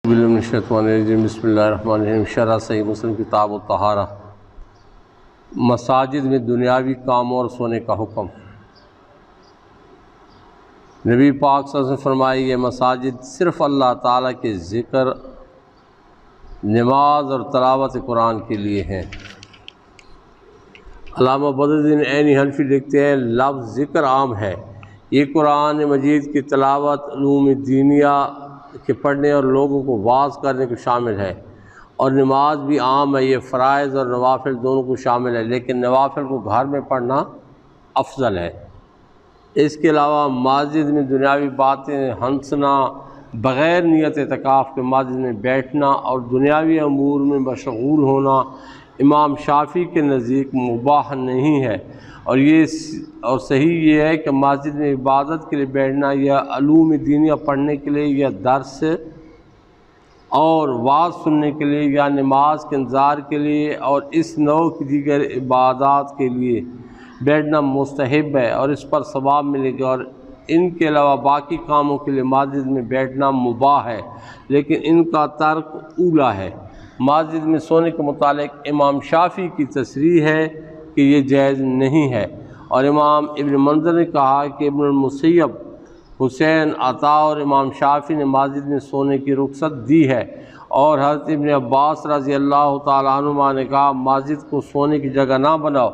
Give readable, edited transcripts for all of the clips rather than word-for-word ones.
بسم اللہ الرحمن الرحیم۔ شرح صحیح مسلم کتاب الطہارہ۔ مساجد میں دنیاوی کاموں اور سونے کا حکم۔ نبی پاک صلی اللہ علیہ وسلم فرمائی یہ مساجد صرف اللہ تعالیٰ کے ذکر، نماز اور تلاوت قرآن کے لیے ہیں۔ علامہ بدرالدین عینی حنفی لکھتے ہیں لفظ ذکر عام ہے، یہ قرآن مجید کی تلاوت، علوم دینیہ کے پڑھنے اور لوگوں کو واعظ کرنے کو شامل ہے، اور نماز بھی عام ہے، یہ فرائض اور نوافل دونوں کو شامل ہے، لیکن نوافل کو گھر میں پڑھنا افضل ہے۔ اس کے علاوہ مسجد میں دنیاوی باتیں ہنسنا، بغیر نیت اعتکاف کے مسجد میں بیٹھنا اور دنیاوی امور میں مشغول ہونا امام شافعی کے نزدیک مباح نہیں ہے، اور صحیح یہ ہے کہ مسجد میں عبادت کے لیے بیٹھنا یا علوم دینیہ پڑھنے کے لیے یا درس اور واعظ سننے کے لیے یا نماز کے انتظار کے لیے اور اس نوع کی دیگر عبادات کے لیے بیٹھنا مستحب ہے اور اس پر ثواب ملے گا، اور ان کے علاوہ باقی کاموں کے لیے مسجد میں بیٹھنا مباح ہے، لیکن ان کا ترک اولی ہے۔ مسجد میں سونے کے متعلق امام شافعی کی تصریح ہے کہ یہ جائز نہیں ہے، اور امام ابن منذر نے کہا کہ ابن المسیب، حسین، عطا اور امام شافعی نے مسجد میں سونے کی رخصت دی ہے، اور حضرت ابن عباس رضی اللہ تعالیٰ عنہما نے کہا مسجد کو سونے کی جگہ نہ بناؤ،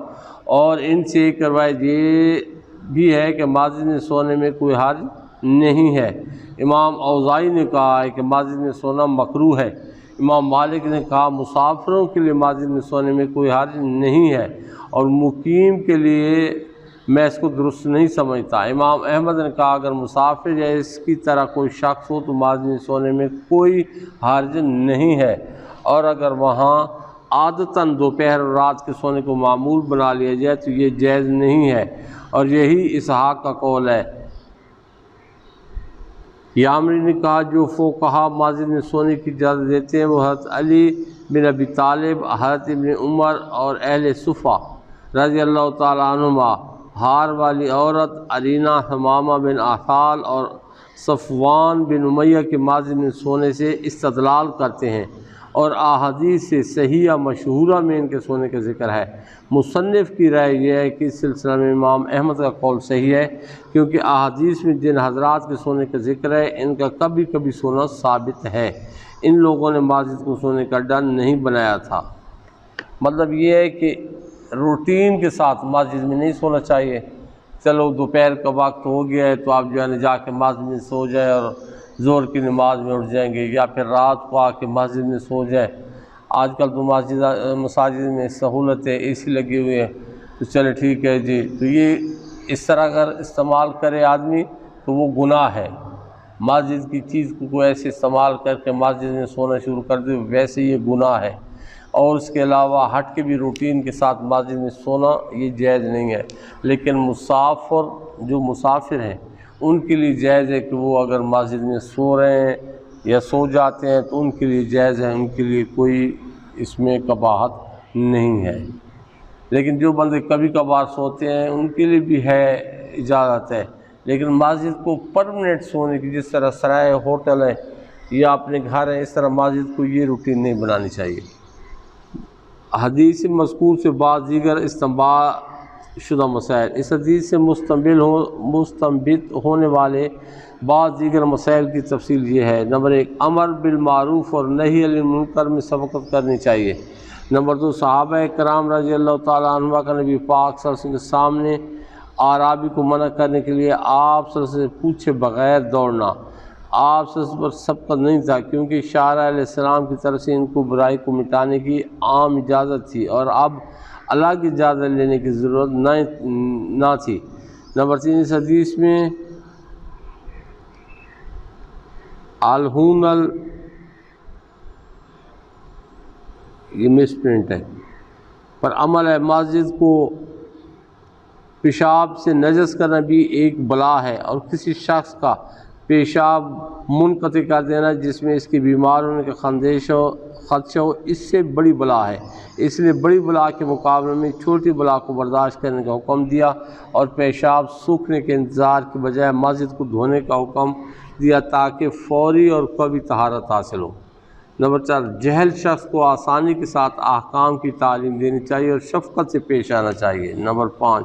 اور ان سے ایک روایت یہ بھی ہے کہ مسجد میں سونے میں کوئی حرج نہیں ہے۔ امام اوزاعی نے کہا ہے کہ مسجد میں سونا مکروہ ہے۔ امام مالک نے کہا مسافروں کے لیے مسجد میں سونے میں کوئی حرج نہیں ہے، اور مقیم کے لیے میں اس کو درست نہیں سمجھتا۔ امام احمد نے کہا اگر مسافر یا اس کی طرح کوئی شخص ہو تو مسجد میں سونے میں کوئی حرج نہیں ہے، اور اگر وہاں عادتاً دوپہر اور رات کے سونے کو معمول بنا لیا جائے تو یہ جائز نہیں ہے، اور یہی اسحاق کا قول ہے۔ یامری نے کہا جو فقہا مسجد میں سونے کی اجازت دیتے ہیں وہ حضرت علی بن ابی طالب، حضرت ابن عمر اور اہل صفہ رضی اللہ تعالیٰ عنہما، ہار والی عورت عرینہ حمامہ بن احفال اور صفوان بن امیہ کے مسجد میں سونے سے استدلال کرتے ہیں، اور احادیث سے صحیحہ مشہورہ میں ان کے سونے کا ذکر ہے۔ مصنف کی رائے یہ ہے کہ اس سلسلہ میں امام احمد کا قول صحیح ہے، کیونکہ احادیث میں جن حضرات کے سونے کا ذکر ہے ان کا کبھی کبھی سونا ثابت ہے۔ ان لوگوں نے مسجد کو سونے کا اڈا نہیں بنایا تھا۔ مطلب یہ ہے کہ روٹین کے ساتھ مسجد میں نہیں سونا چاہیے۔ چلو دوپہر کا وقت ہو گیا ہے تو آپ جو ہے جا کے مسجد میں سو جائیں اور ظہر کی نماز میں اٹھ جائیں گے، یا پھر رات کو آ کے مسجد میں سو جائیں۔ آج کل تو مساجد میں سہولت ہے، اے سی لگے ہوئے ہیں، تو چلے ٹھیک ہے جی۔ تو یہ اس طرح اگر استعمال کرے آدمی تو وہ گناہ ہے۔ مسجد کی چیز کو کوئی ایسے استعمال کر کے مسجد میں سونا شروع کر دے ویسے یہ گناہ ہے، اور اس کے علاوہ ہٹ کے بھی روٹین کے ساتھ مسجد میں سونا یہ جائز نہیں ہے۔ لیکن مسافر ہیں ان کے لیے جائز ہے کہ وہ اگر مسجد میں سو رہے ہیں یا سو جاتے ہیں تو ان کے لیے جائز ہے، ان کے لیے کوئی اس میں قباحت نہیں ہے۔ لیکن جو بندے کبھی کبھار سوتے ہیں ان کے لیے بھی ہے، اجازت ہے، لیکن مسجد کو پرمننٹ سونے کی، جس طرح سرائے ہوٹل ہے یا اپنے گھر ہیں، اس طرح مسجد کو یہ روٹین نہیں بنانی چاہیے۔ حدیث مذکور سے بعض دیگر استنباط شدہ مسائل۔ اس حدیث سے مستنبط ہونے والے بعض دیگر مسائل کی تفصیل یہ ہے: نمبر 1، امر بالمعروف اور نہی عن المنکر میں سبقت کرنی چاہیے۔ نمبر 2، صحابہ کرام رضی اللہ تعالیٰ عنہ کا نبی پاک صلی اللہ علیہ وسلم کے سامنے اعرابی کو منع کرنے کے لیے آپ صلی اللہ علیہ وسلم پوچھے بغیر دوڑنا۔ آپ صلی اللہ علیہ وسلم پر سبقت نہیں تھا، کیونکہ شاعرہ علیہ السلام کی طرف سے ان کو برائی کو مٹانے کی عام اجازت تھی، اور اب اللہ کی اجازت لینے کی ضرورت نہ تھی۔ نمبر 3، اس حدیث میں الہون یہ مس پرنٹ ہے پر عمل ہے۔ مسجد کو پیشاب سے نجس کرنا بھی ایک بلا ہے، اور کسی شخص کا پیشاب منقطع کر دینا جس میں اس کی بیمار ہونے کا خدشہ ہو، اس سے بڑی بلا ہے، اس لیے بڑی بلا کے مقابلے میں چھوٹی بلا کو برداشت کرنے کا حکم دیا، اور پیشاب سوکھنے کے انتظار کے بجائے مسجد کو دھونے کا حکم دیا تاکہ فوری اور قوی طہارت حاصل ہو۔ نمبر 4، جہل شخص کو آسانی کے ساتھ احکام کی تعلیم دینی چاہیے اور شفقت سے پیش آنا چاہیے۔ نمبر 5،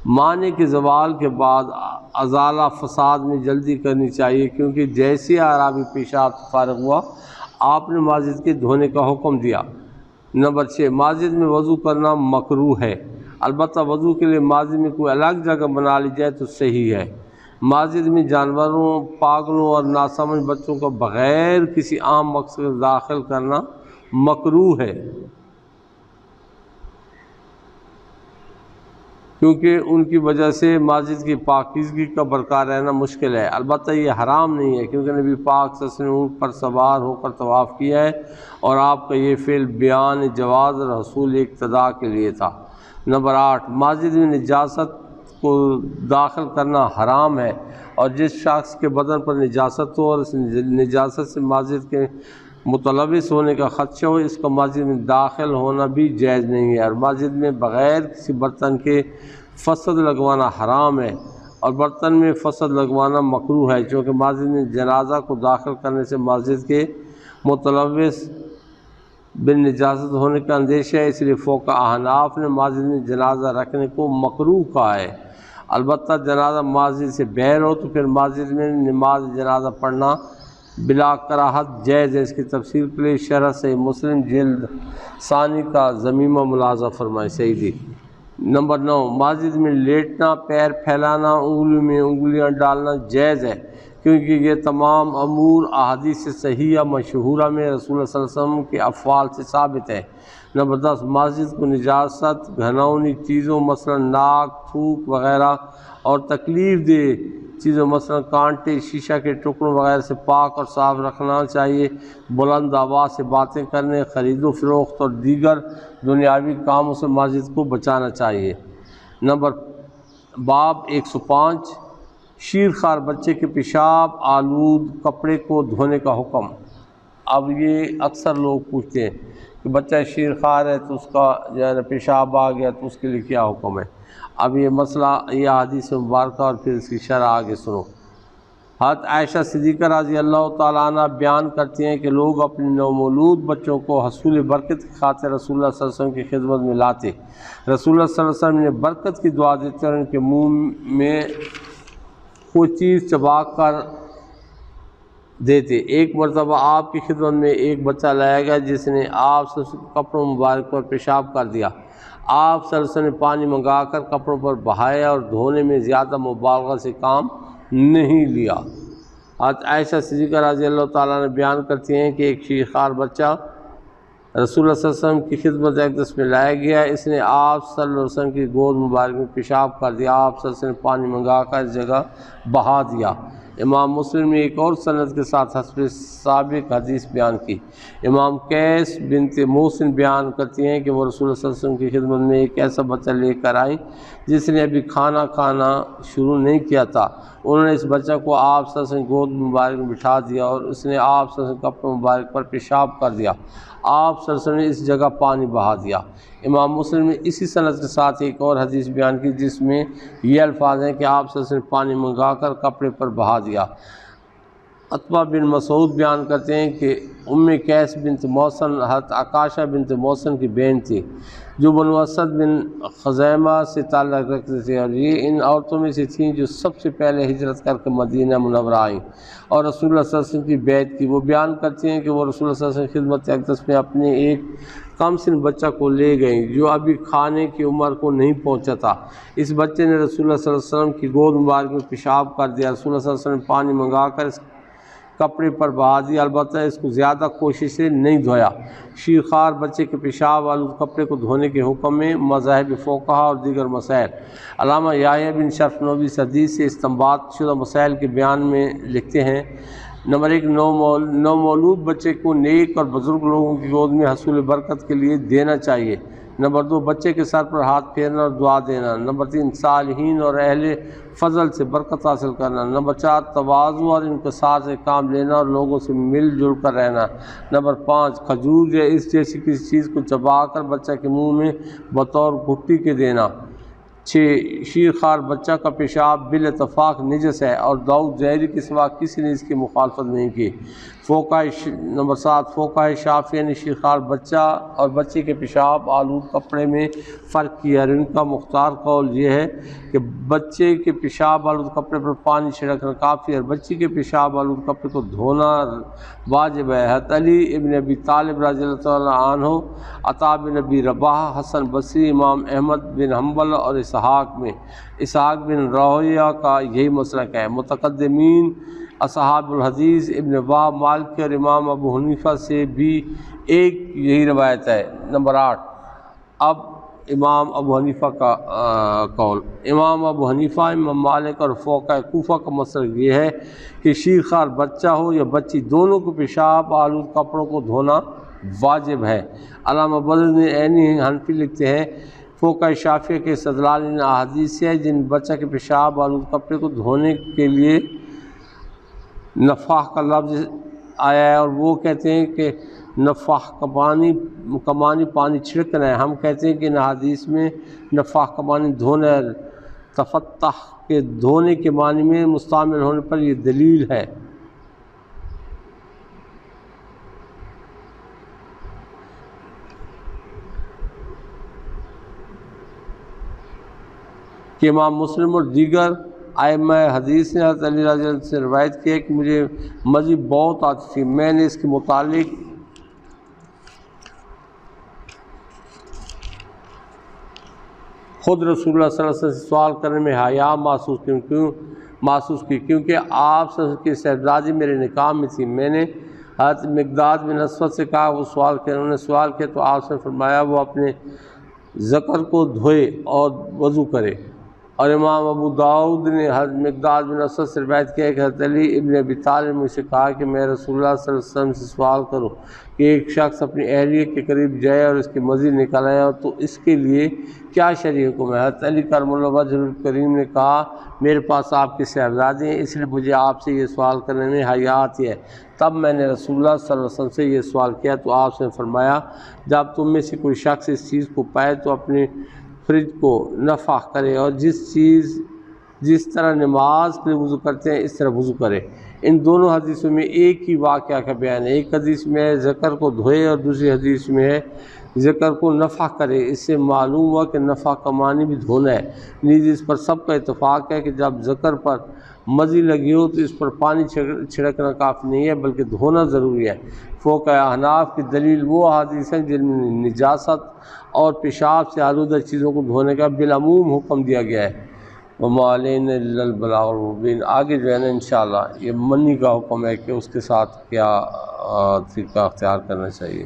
معنی کے زوال کے بعد ازالہ فساد میں جلدی کرنی چاہیے، کیونکہ جیسے اعرابی پیشاب سے فارغ ہوا آپ نے مسجد کے دھونے کا حکم دیا۔ نمبر 6، مسجد میں وضو کرنا مکروہ ہے، البتہ وضو کے لیے مسجد میں کوئی الگ جگہ بنا لی جائے تو صحیح ہے۔ مسجد میں جانوروں، پاگلوں اور ناسمجھ بچوں کو بغیر کسی عام مقصد کے داخل کرنا مکروہ ہے، کیونکہ ان کی وجہ سے مسجد کی پاکیزگی کا برقرار رہنا مشکل ہے۔ البتہ یہ حرام نہیں ہے، کیونکہ نبی پاک صلی اللہ علیہ وسلم نے اونٹ پر سوار ہو کر طواف کیا ہے اور آپ کا یہ فعل بیان جواز اور حصول اقتداء کے لیے تھا۔ نمبر 8، مسجد میں نجاست کو داخل کرنا حرام ہے، اور جس شخص کے بدن پر نجاست ہو اور اس نجاست سے مسجد کے متلوث ہونے کا خدشہ ہو، اس کا مسجد میں داخل ہونا بھی جائز نہیں ہے، اور مسجد میں بغیر کسی برتن کے فسد لگوانا حرام ہے، اور برتن میں فسد لگوانا مکروہ ہے، چونکہ مسجد میں جنازہ کو داخل کرنے سے مسجد کے متلوث بالنجاست ہونے کا اندیشہ ہے، اس لیے فقہاء احناف نے مسجد میں جنازہ رکھنے کو مکروہ کہا ہے۔ البتہ جنازہ مسجد سے باہر ہو تو پھر مسجد میں نماز جنازہ پڑھنا بلا کراہت جائز ہے۔ اس کی تفصیل کے لیے شرح صحیح مسلم جلد ثانی کا ضمیمہ ملاحظہ فرمائیں۔ سعیدی۔ نمبر 9، مسجد میں لیٹنا، پیر پھیلانا، انگلی میں انگلیاں ڈالنا جائز ہے، کیونکہ یہ تمام امور احادیث صحیحہ مشہورہ میں رسول اللہ صلی اللہ علیہ وسلم کے افعال سے ثابت ہے۔ نمبر 10، مسجد کو نجاست، گھناؤنی چیزوں مثلا ناک، تھوک وغیرہ اور تکلیف دہ چیزوں مثلا کانٹے، شیشہ کے ٹکڑوں وغیرہ سے پاک اور صاف رکھنا چاہیے۔ بلند آواز سے باتیں کرنے، خرید و فروخت اور دیگر دنیاوی کاموں سے مسجد کو بچانا چاہیے۔ نمبر باب 105، شیرخوار بچے کے پیشاب آلود کپڑے کو دھونے کا حکم۔ اب یہ اکثر لوگ پوچھتے ہیں کہ بچہ شیرخوار ہے تو اس کا جو ہے نا پیشاب آ گیا تو اس کے لیے کیا حکم ہے۔ اب یہ مسئلہ، یہ حدیث مبارکہ اور پھر اس کی شرح آگے سنو۔ حضرت عائشہ صدیقہ رضی اللہ تعالیٰ عنہ بیان کرتی ہیں کہ لوگ اپنے نومولود بچوں کو حصول برکت کی خاطر رسول اللہ صلی اللہ علیہ وسلم کی خدمت میں لاتے۔ رسول اللہ صلی اللہ علیہ وسلم نے برکت کی دعا دیتے اور ان کے منہ میں کوئی چیز چبا کر دیتے۔ ایک مرتبہ آپ کی خدمت میں ایک بچہ لایا گیا جس نے آپ سے کپڑوں مبارک پر پیشاب کر دیا۔ آپ صلی اللہ علیہ وسلم نے پانی منگا کر کپڑوں پر بہایا اور دھونے میں زیادہ مبالغہ سے کام نہیں لیا۔ حضرت عائشہ صدیقہ رضی اللہ تعالیٰ نے بیان کرتی ہیں کہ ایک شیرخوار بچہ رسول اللہ صلی اللہ علیہ وسلم کی خدمت اقدس میں لایا گیا، اس نے آپ صلی اللہ علیہ وسلم کی گود مبارک میں پیشاب کر دیا۔ آپ صلی اللہ علیہ وسلم نے پانی منگا کر اس جگہ بہا دیا۔ امام مسلم نے ایک اور سند کے ساتھ حسب سابق حدیث بیان کی۔ امام قیس بنت محسن بیان کرتی ہیں کہ وہ رسول اللہ صلی اللہ علیہ وسلم کی خدمت میں ایک ایسا بچہ لے کر آئیں جس نے ابھی کھانا کھانا شروع نہیں کیا تھا۔ انہوں نے اس بچہ کو آپ صلی اللہ علیہ وسلم گود مبارک میں بٹھا دیا اور اس نے آپ صلی اللہ علیہ وسلم کپڑوں مبارک پر پیشاب کر دیا۔ آپ صلی اللہ علیہ وسلم نے اس جگہ پانی بہا دیا۔ امام مسلم نے اسی سند کے ساتھ ایک اور حدیث بیان کی جس میں یہ الفاظ ہیں کہ آپ صلی اللہ علیہ وسلم نے پانی منگا کر کپڑے پر بہا دیا۔ عتبہ بن مسعود بیان کرتے ہیں کہ ام قیس بنت محسن حضرت عکاشہ بنت محسن کی بہن تھی جو بنو اسد بن خزیمہ سے تعلق رکھتے تھے، اور یہ ان عورتوں میں سے تھیں جو سب سے پہلے ہجرت کر کے مدینہ منورہ آئیں اور رسول اللہ صلی اللہ علیہ وسلم کی بیعت کی۔ وہ بیان کرتی ہیں کہ وہ رسول اللہ صلی اللہ علیہ وسلم کی خدمت اقدس میں اپنے ایک کم سن بچہ کو لے گئیں جو ابھی کھانے کی عمر کو نہیں پہنچا تھا۔ اس بچے نے رسول اللہ صلی اللہ علیہ وسلم کی گود مبارک میں پیشاب کر دیا۔ رسول اللہ صلی اللہ علیہ وسلم نے پانی منگا کر اس کپڑے پر بہا دیا، البتہ اس کو زیادہ کوشش سے نہیں دھویا۔ شیرخوار بچے کے پیشاب آلود کپڑے کو دھونے کے حکم میں مذاہب فقہا اور دیگر مسائل۔ علامہ یحییٰ بن شرف نووی اس حدیث سے استنباط شدہ مسائل کے بیان میں لکھتے ہیں۔ نمبر 1، نومولود بچے کو نیک اور بزرگ لوگوں کی گود میں حصول برکت کے لیے دینا چاہیے۔ نمبر 2 بچے کے سر پر ہاتھ پھیرنا اور دعا دینا۔ نمبر 3 صالحین اور اہل فضل سے برکت حاصل کرنا۔ نمبر 4 تواضع اور انکسار سے کام لینا اور لوگوں سے مل جل کر رہنا۔ نمبر 5 کھجور یا اس جیسی کسی چیز کو چبا کر بچہ کے منہ میں بطور گھٹی کے دینا۔ 6 شیرخوار بچہ کا پیشاب بالاتفاق نجس ہے اور داؤد ظاہری کے سوا کسی نے اس کی مخالفت نہیں کی۔ نمبر 7 فقہائے شافعیہ نے شیرخوار بچہ اور بچے کے پیشاب آلود کپڑے میں فرق کیا اور ان کا مختار قول یہ ہے کہ بچے کے پیشاب آلود کپڑے پر پانی چھڑکنا کافی ہے اور بچی کے پیشاب آلود کپڑے کو دھونا واجب ہے۔ حضرت علی ابن ابی طالب رضی اللہ تعالیٰ عنہ، عطا بن ابی رباح، حسن بصری، امام احمد بن حنبل اور اسحاق بن راہویہ کا یہی مسلک ہے۔ متقدمین اصحاب الحدیث ابن وہب، مالکی اور امام ابو حنیفہ سے بھی ایک یہی روایت ہے۔ نمبر 8 اب امام ابو حنیفہ کا قول۔ امام ابو حنیفہ، امام مالک اور فقہائے کوفہ کا مسلک یہ ہے کہ شیرخوار بچہ ہو یا بچی، دونوں کو پیشاب آلود کپڑوں کو دھونا واجب ہے۔ علامہ بدر عینی حنفی لکھتے ہیں فقہائے شافعیہ کے استدلال ان احادیث سے ہے جن بچہ کے پیشاب آلود کپڑے کو دھونے کے لیے نفاح کا لفظ آیا ہے اور وہ کہتے ہیں کہ نفاح کمانی پانی چھڑکنا ہے۔ ہم کہتے ہیں کہ ان حدیث میں نفاح کمانی دھونا ہے، تفتح کے دھونے کے معنی میں مستعمل ہونے پر یہ دلیل ہے۔ کہ امام مسلم اور دیگر ائمہ حدیث نے حضرت علی رضی اللہ عنہ سے روایت کی ہے کہ مجھے مزی بہت آتی تھی، میں نے اس کے متعلق خود رسول اللہ صلی اللہ علیہ وسلم سے سوال کرنے میں حیا محسوس کی کیونکہ آپ صلی اللہ علیہ وسلم کی صاحبزادی میرے نکاح میں تھی۔ میں نے حضرت مقداد بن اسود سے کہا وہ سوال کریں، انہوں نے سوال کیا تو آپ نے فرمایا وہ اپنے ذکر کو دھوئے اور وضو کرے۔ اور امام ابو داؤد نے حضرت مقداد بن اسود سے روایت کیا کہ حضرت علی ابن ابی طالب نے مجھ سے کہا کہ میں رسول اللہ صلی اللہ علیہ وسلم سے سوال کروں کہ ایک شخص اپنی اہلیہ کے قریب جائے اور اس کی مزید نکل آئے تو اس کے لیے کیا شرعی حکم ہے؟ حضرت علی کرم اللہ وجہ الکریم نے کہا میرے پاس آپ کے صاحبزادے ہیں، اس لیے مجھے آپ سے یہ سوال کرنے میں حیا آتی ہے۔ تب میں نے رسول اللہ صلی اللہ علیہ وسلم سے یہ سوال کیا تو آپ نے فرمایا جب تم میں سے کوئی شخص اس چیز کو پائے تو اپنے فرج کو نفاح کرے اور جس طرح نماز کے لیے وضو کرتے ہیں اس طرح وضو کرے۔ ان دونوں حدیثوں میں ایک ہی واقعہ کا بیان ہے، ایک حدیث میں ہے ذکر کو دھوئے اور دوسری حدیث میں ہے ذکر کو نفاح کرے۔ اس سے معلوم ہوا کہ نفاح کا معنی بھی دھونا ہے۔ نیز اس پر سب کا اتفاق ہے کہ جب ذکر پر مزی لگی ہو تو اس پر پانی چھڑکنا کافی نہیں ہے بلکہ دھونا ضروری ہے۔ فقہائے احناف کی دلیل وہ احادیث ہیں جن میں نجاست اور پیشاب سے آلودہ چیزوں کو دھونے کا بالعموم حکم دیا گیا ہے۔ وما علینا الا البلاغ المبین۔ آگے جو ہے نا انشاءاللہ یہ منی کا حکم ہے کہ اس کے ساتھ کیا طریقہ اختیار کرنا چاہیے۔